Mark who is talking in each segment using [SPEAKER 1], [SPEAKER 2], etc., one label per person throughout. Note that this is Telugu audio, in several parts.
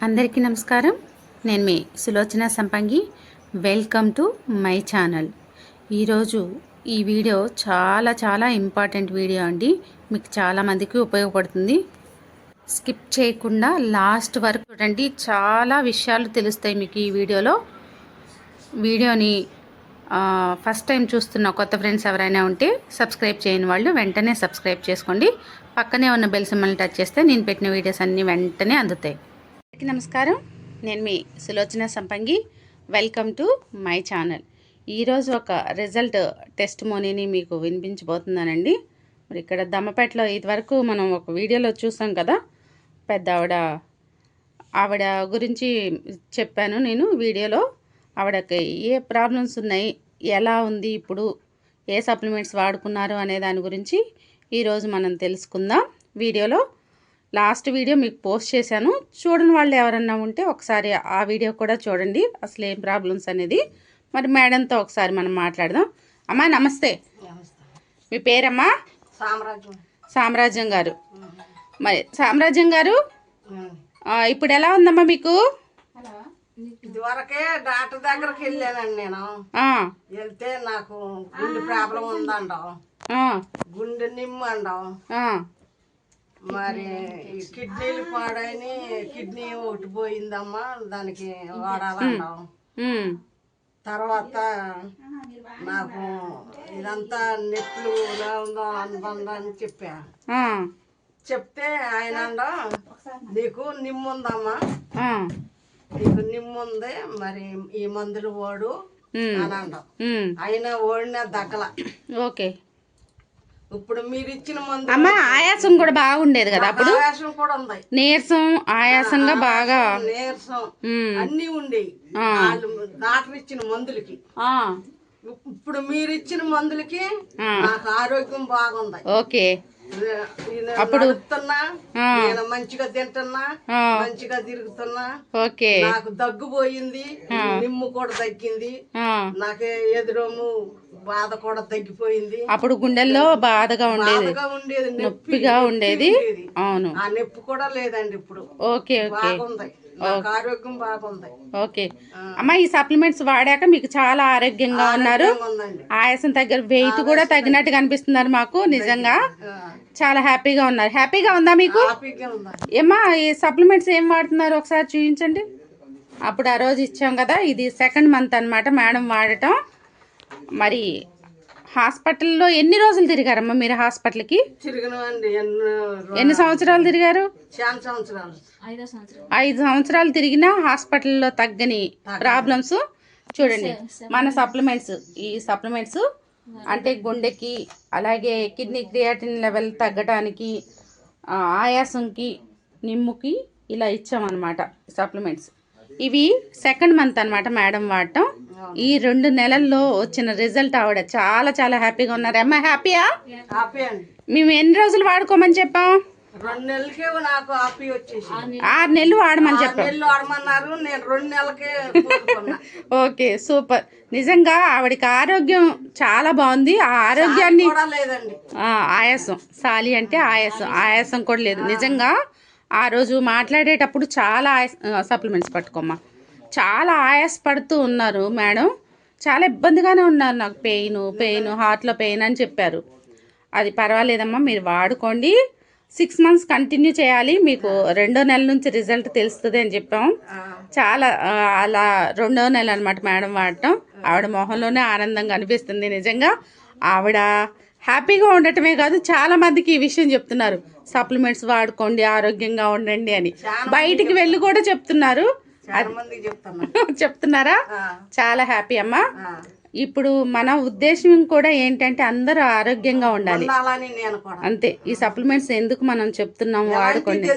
[SPEAKER 1] అందరికీ నమస్కారం. నేను మీ సులోచన సంపంగి. Welcome to my channel. ఈరోజు ఈ వీడియో చాలా ఇంపార్టెంట్ వీడియో అండి. మీకు చాలామందికి ఉపయోగపడుతుంది. స్కిప్ చేయకుండా లాస్ట్ వరకు చూడండి. చాలా విషయాలు తెలుస్తాయి మీకు ఈ వీడియోలో. వీడియోని ఫస్ట్ టైం చూస్తున్న కొత్త ఫ్రెండ్స్ ఎవరైనా ఉంటే సబ్స్క్రైబ్ చేయని వాళ్ళు వెంటనే సబ్స్క్రైబ్ చేసుకోండి. పక్కనే ఉన్న బెల్ సింబల్ని టచ్ చేస్తే నేను పెట్టిన వీడియోస్ అన్నీ వెంటనే అందుతాయి. అందరికీ నమస్కారం. నేను మీ సులోచన సంపంగి. Welcome to my channel. ఈరోజు ఒక రిజల్ట్ టెస్టిమోనీని మీకు వినిపించబోతున్నానండి. మరి ఇక్కడ దమ్మపేటలో ఇదివరకు మనం ఒక వీడియోలో చూసాం కదా, పెద్ద ఆవిడ గురించి చెప్పాను నేను వీడియోలో. ఆవిడకి ఏ ప్రాబ్లమ్స్ ఉన్నాయి, ఎలా ఉంది, ఇప్పుడు ఏ సప్లిమెంట్స్ వాడుకున్నారు అనే దాని గురించి ఈరోజు మనం తెలుసుకుందాం. వీడియోలో లాస్ట్ వీడియో మీకు పోస్ట్ చేశాను, చూడని వాళ్ళు ఎవరన్నా ఉంటే ఒకసారి ఆ వీడియో కూడా చూడండి, అసలు ఏం ప్రాబ్లమ్స్ అనేది. మరి మేడంతో ఒకసారి మనం మాట్లాడదాం. అమ్మా నమస్తే. మీ పేరమ్మా? సామ్రాజ్యం గారు. మరి సామ్రాజ్యం గారు, ఇప్పుడు ఎలా ఉందమ్మా మీకు?
[SPEAKER 2] ఇదివరకే డాక్టర్ దగ్గరకు వెళ్ళానండి నేను. వెళ్తే నాకు గుండె ప్రాబ్లం ఉందండం, గుండె నిమ్ము అండం, మరి కిడ్నీలు పాడైని కిడ్నీ ఒకటి పోయిందమ్మా, దానికి వాడాలంటాం. తర్వాత నాకు ఇదంతా నెప్పులు అని చెప్పా. చెప్తే ఆయన నీకు నిమ్ముందమ్మా, నీకు నిమ్ముంది, మరి ఈ మందులు ఓడు అని అండం. అయినా ఓడినా దగ్గల. ఓకే. ఇప్పుడు మీరు ఇచ్చిన మందు
[SPEAKER 1] అమ్మా ఆయాసం కూడా బాగుండేది కదా అప్పుడు?
[SPEAKER 2] ఆయాసం కూడా ఉంది,
[SPEAKER 1] నీరసం ఆయాసంగా బాగా
[SPEAKER 2] నీరసం అన్ని ఉండేవి డాక్టర్ ఇచ్చిన మందులకి. ఇప్పుడు మీరు ఇచ్చిన మందులకి నాకు ఆరోగ్యం బాగుంది.
[SPEAKER 1] ఓకే.
[SPEAKER 2] అప్పుడు నేను మంచిగా తింటున్నా, మంచిగా తిరుగుతున్నా. ఓకే. నాకు దగ్గు పోయింది, నిమ్ము కూడా తగ్గింది, నాకు ఎదురోము బాధ కూడా తగ్గిపోయింది.
[SPEAKER 1] అప్పుడు గుండెల్లో బాధగా ఉండేది, నొప్పిగా ఉండేది. అవును,
[SPEAKER 2] ఆ నొప్పి కూడా లేదండి ఇప్పుడు.
[SPEAKER 1] ఓకే.
[SPEAKER 2] బాగుంది, నాకు ఆరోగ్యం బాగుంది.
[SPEAKER 1] ఓకే అమ్మా, ఈ సప్లిమెంట్స్ వాడాక మీకు చాలా ఆరోగ్యంగా ఉన్నారు. ఆయాసం తగ్గ, వెయిట్ కూడా తగ్గినట్టు కనిపిస్తున్నారు మాకు. నిజంగా చాలా హ్యాపీగా ఉన్నారు. హ్యాపీగా ఉందా మీకు? ఏమ్మా ఈ సప్లిమెంట్స్ ఏం వాడుతున్నారు ఒకసారి చూపించండి. అప్పుడు ఆ రోజు ఇచ్చాం కదా, ఇది సెకండ్ మంత్ అన్నమాట మేడం వాడటం. మరి హాస్పిటల్లో ఎన్ని రోజులు తిరిగారమ్మా మీరు? హాస్పిటల్కి ఎన్ని సంవత్సరాలు తిరిగారు? 5 సంవత్సరాలు తిరిగినా హాస్పిటల్లో తగ్గని ప్రాబ్లమ్స్. చూడండి మన సప్లిమెంట్స్, ఈ సప్లిమెంట్స్ అంటే గుండెకి, అలాగే కిడ్నీ క్రియాటిన్ లెవెల్ తగ్గడానికి, ఆయాసంకి, నిమ్ముకి ఇలా ఇచ్చామన్నమాట సప్లిమెంట్స్. ఇవి సెకండ్ మంత్ అన్నమాట మేడం వాడటం. ఈ 2 నెలల్లో వచ్చిన రిజల్ట్ ఆవిడ చాలా హ్యాపీగా ఉన్నారు. అమ్మా హ్యాపీయా? మేము ఎన్ని రోజులు వాడుకోమని చెప్పాం?
[SPEAKER 2] 2 నెలలకే నాకు హ్యాపీ వచ్చేసి
[SPEAKER 1] 6 నెలలు వాడమని చెప్పాం.
[SPEAKER 2] వాడమన్నారు, నేను 2 నెలలకే.
[SPEAKER 1] Okay super. నిజంగా ఆవిడకి ఆరోగ్యం చాలా బాగుంది. ఆ ఆరోగ్యాన్ని ఆయాసం, సాలి అంటే ఆయాసం కూడా లేదు. నిజంగా ఆ రోజు మాట్లాడేటప్పుడు చాలా సప్లిమెంట్స్ పట్టుకోమ్మా, చాలా ఆయాసపడుతూ ఉన్నారు మేడం. చాలా ఇబ్బందిగానే ఉన్నారు, నాకు పెయిన్ హార్ట్లో పెయిన్ అని చెప్పారు. అది పర్వాలేదమ్మా, మీరు వాడుకోండి. 6 మంత్స్ కంటిన్యూ చేయాలి, మీకు 2వ నెల నుంచి రిజల్ట్ తెలుస్తుంది అని చెప్పాం. చాలా అలా 2వ నెల అనమాట మేడం వాడటం. ఆవిడ మొహంలోనే ఆనందంగా అనిపిస్తుంది. నిజంగా ఆవిడ హ్యాపీగా ఉండటమే కాదు, చాలా మందికి ఈ విషయం చెప్తున్నారు, సప్లిమెంట్స్ వాడుకోండి, ఆరోగ్యంగా ఉండండి అని. బయటికి వెళ్ళి కూడా చెప్తున్నారు. చెప్తున్నారా? చాలా హ్యాపీ అమ్మా. ఇప్పుడు మన ఉద్దేశం కూడా ఏంటంటే అందరూ ఆరోగ్యంగా ఉండాలి, అంతే. ఈ సప్లిమెంట్స్ ఎందుకు మనం చెప్తున్నాము, వాడుకోండి.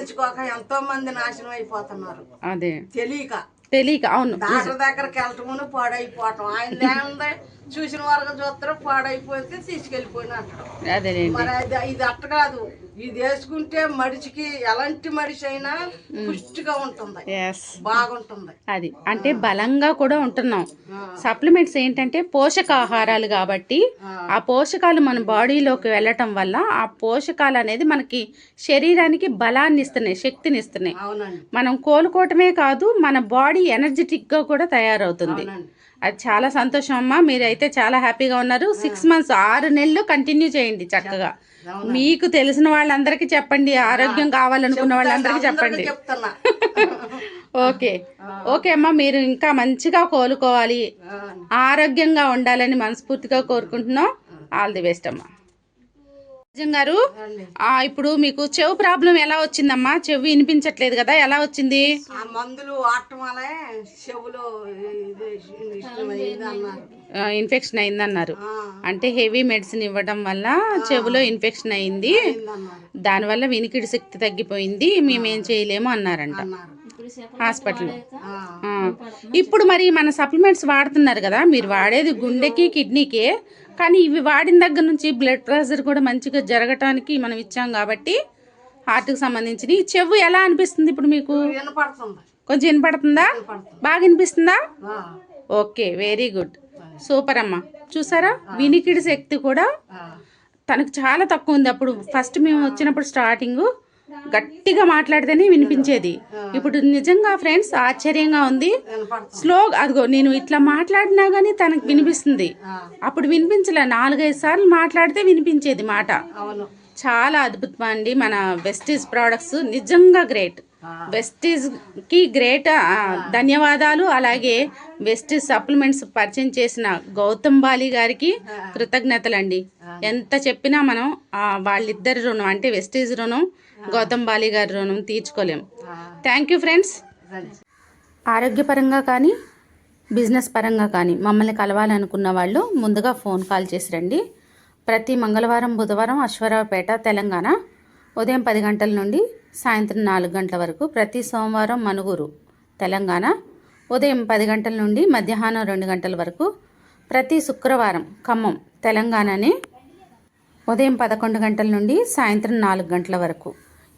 [SPEAKER 2] ఎంతో మంది నాశనం అయిపోతున్నారు, అదే తెలియక.
[SPEAKER 1] అవును,
[SPEAKER 2] డాక్టర్ దగ్గరికి వెళ్ళటమును పాడైపోవటం. ఆయన చూసిన వరకు చూస్తారు పాడైపోతే తీసుకెళ్ళిపోయినా అంటారు.
[SPEAKER 1] అదేనండి.
[SPEAKER 2] మరి ఇది అట్ట కాదు. ఇది వేసుకుంటే మడిచికి ఎలాంటి మడిచి అయినా పుష్టిగా ఉంటుంది, బాగుంటుంది.
[SPEAKER 1] అది అంటే బలంగా కూడా ఉంటున్నాం. సప్లిమెంట్స్ ఏంటంటే పోషకాహారాలు కాబట్టి ఆ పోషకాలు మన బాడీలోకి వెళ్ళటం వల్ల ఆ పోషకాలు అనేది మనకి శరీరానికి బలాన్ని ఇస్తున్నాయి, శక్తిని ఇస్తున్నాయి. మనం కోలుకోవటమే కాదు, మన బాడీ ఎనర్జెటిక్గా కూడా తయారవుతుంది. అది చాలా సంతోషం అమ్మా. మీరైతే చాలా హ్యాపీగా ఉన్నారు. 6 months 6 నెలలు కంటిన్యూ చేయండి చక్కగా. మీకు తెలిసిన వాళ్ళందరికీ చెప్పండి, ఆరోగ్యం కావాలనుకున్న వాళ్ళందరికీ చెప్పండి. ఓకే ఓకే అమ్మా, మీరు ఇంకా మంచిగా కోలుకోవాలి, ఆరోగ్యంగా ఉండాలని మనస్ఫూర్తిగా కోరుకుంటున్నాం. ఆల్ ది బెస్ట్ అమ్మా. గారు, ఇప్పుడు మీకు చెవు ప్రాబ్లం ఎలా వచ్చిందమ్మా? చెవు వినిపించట్లేదు కదా, ఎలా వచ్చింది?
[SPEAKER 2] మందులు ఆటమాలే చెవులో
[SPEAKER 1] ఇన్ఫెక్షన్ అయిందన్నారు. అంటే హెవీ మెడిసిన్ ఇవ్వడం వల్ల చెవులో ఇన్ఫెక్షన్ అయింది, దానివల్ల వినికిడి శక్తి తగ్గిపోయింది, మేమేం చేయలేము అన్నారంట హాస్పిటల్లో. ఇప్పుడు మరి మన సప్లిమెంట్స్ వాడుతున్నారు కదా, మీరు వాడేది గుండెకి కిడ్నీకే, కానీ ఇవి వాడిన దగ్గర నుంచి బ్లడ్ ప్రెషర్ కూడా మంచిగా జరగటానికి మనం ఇచ్చాం కాబట్టి హార్ట్కి సంబంధించి. చెవు ఎలా అనిపిస్తుంది ఇప్పుడు మీకు? కొంచెం వినపడుతుందా? బాగా వినిపిస్తుందా? ఓకే, వెరీ గుడ్, సూపర్ అమ్మా. చూసారా, వినికిడి శక్తి కూడా తనకు చాలా తక్కువ ఉంది. అప్పుడు ఫస్ట్ మేము వచ్చినప్పుడు స్టార్టింగ్ గట్టిగా మాట్లాడితేనే వినిపించేది. ఇప్పుడు నిజంగా ఫ్రెండ్స్ ఆశ్చర్యంగా ఉంది, స్లో. అదిగో నేను ఇట్లా మాట్లాడినా గానీ తనకు వినిపిస్తుంది. అప్పుడు వినిపించలే, 4-5 సార్లు మాట్లాడితే వినిపించేది మాట. చాలా అద్భుతం అండి మన వెస్టీజ్ ప్రోడక్ట్స్, నిజంగా గ్రేట్. వెస్టీజ్ కి గ్రేట్ ధన్యవాదాలు. అలాగే వెస్టీజ్ సప్లిమెంట్స్ పరిచయం చేసిన గౌతమ్ బాలి గారికి కృతజ్ఞతలండి. ఎంత చెప్పినా మనం వాళ్ళిద్దరి రుణం, అంటే వెస్టీజ్ రుణం, గౌతమ్ బాలి గారి రుణం తీర్చుకోలేం. Thank you friends. ఆరోగ్యపరంగా కానీ బిజినెస్ పరంగా కానీ మమ్మల్ని కలవాలనుకున్న వాళ్ళు ముందుగా ఫోన్ కాల్ చేసి రండి. ప్రతి మంగళవారం, బుధవారం అశ్వరావుపేట, తెలంగాణ ఉదయం 10 గంటల నుండి సాయంత్రం 4 గంటల వరకు. ప్రతి సోమవారం మనుగురు, తెలంగాణ ఉదయం 10 గంటల నుండి మధ్యాహ్నం 2 గంటల వరకు. ప్రతి శుక్రవారం ఖమ్మం, తెలంగాణనే ఉదయం 11 గంటల నుండి సాయంత్రం 4 గంటల వరకు.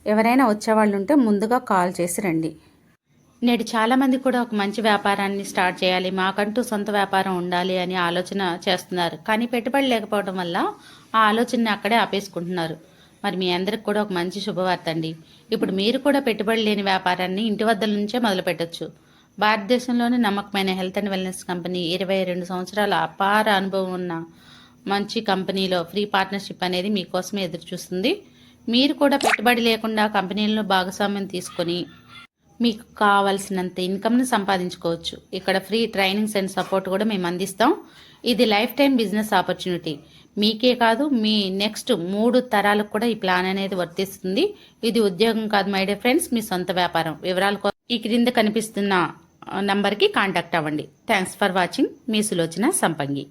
[SPEAKER 1] ఎవరైనా వచ్చేవాళ్ళు ఉంటే ముందుగా కాల్ చేసి రండి. నేడు చాలామంది కూడా ఒక మంచి వ్యాపారాన్ని స్టార్ట్ చేయాలి, మాకంటూ సొంత వ్యాపారం ఉండాలి అని ఆలోచన చేస్తున్నారు. కానీ పెట్టుబడి లేకపోవడం వల్ల ఆ ఆలోచనని అక్కడే ఆపేసుకుంటున్నారు. మరి మీ అందరికి కూడా ఒక మంచి శుభవార్త అండి. ఇప్పుడు మీరు కూడా పెట్టుబడి లేని వ్యాపారాన్ని ఇంటి వద్ద నుంచే మొదలు పెట్టచ్చు. భారతదేశంలోని నమ్మకమైన హెల్త్ అండ్ వెల్నెస్ కంపెనీ, 22 సంవత్సరాల అపార అనుభవం ఉన్న మంచి కంపెనీలో ఫ్రీ పార్ట్నర్షిప్ అనేది మీకోసమే ఎదురు చూస్తుంది. మీరు కూడా పెట్టుబడి లేకుండా కంపెనీల్లో భాగస్వామ్యం తీసుకొని మీకు కావాల్సినంత ఇన్కమ్ని సంపాదించుకోవచ్చు. ఇక్కడ ఫ్రీ ట్రైనింగ్స్ అండ్ సపోర్ట్ కూడా మేము అందిస్తాం. ఇది లైఫ్ టైం బిజినెస్ ఆపర్చునిటీ. మీకే కాదు, మీ నెక్స్ట్ 3 తరాలకు కూడా ఈ ప్లాన్ అనేది వర్తిస్తుంది. ఇది ఉద్యోగం కాదు మై డియర్ ఫ్రెండ్స్, మీ సొంత వ్యాపారం. వివరాల కోసం ఈ క్రింద కనిపిస్తున్న నంబర్కి కాంటాక్ట్ అవ్వండి. Thanks for watching. మీ సులోచన సంపంగి.